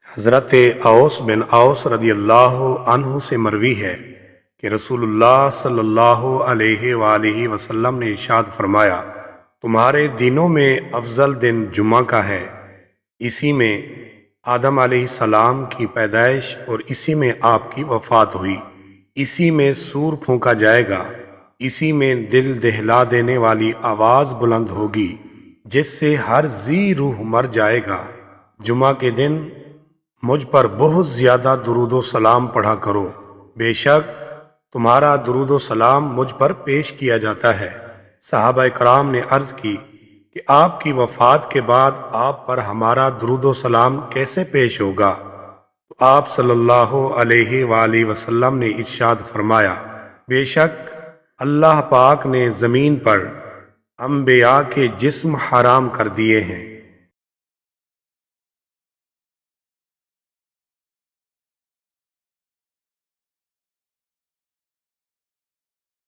حضرت اوس بن اوس رضی اللہ عنہ سے مروی ہے کہ رسول اللہ صلی اللہ علیہ وآلہ وسلم نے ارشاد فرمایا، تمہارے دنوں میں افضل دن جمعہ کا ہے، اسی میں آدم علیہ السلام کی پیدائش اور اسی میں آپ کی وفات ہوئی، اسی میں سور پھونکا جائے گا، اسی میں دل دہلا دینے والی آواز بلند ہوگی جس سے ہر ذی روح مر جائے گا۔ جمعہ کے دن مجھ پر بہت زیادہ درود و سلام پڑھا کرو، بے شک تمہارا درود و سلام مجھ پر پیش کیا جاتا ہے۔ صحابہ کرام نے عرض کی کہ آپ کی وفات کے بعد آپ پر ہمارا درود و سلام کیسے پیش ہوگا؟ تو آپ صلی اللہ علیہ وآلہ وسلم نے ارشاد فرمایا، بے شک اللہ پاک نے زمین پر انبیاء کے جسم حرام کر دیے ہیں،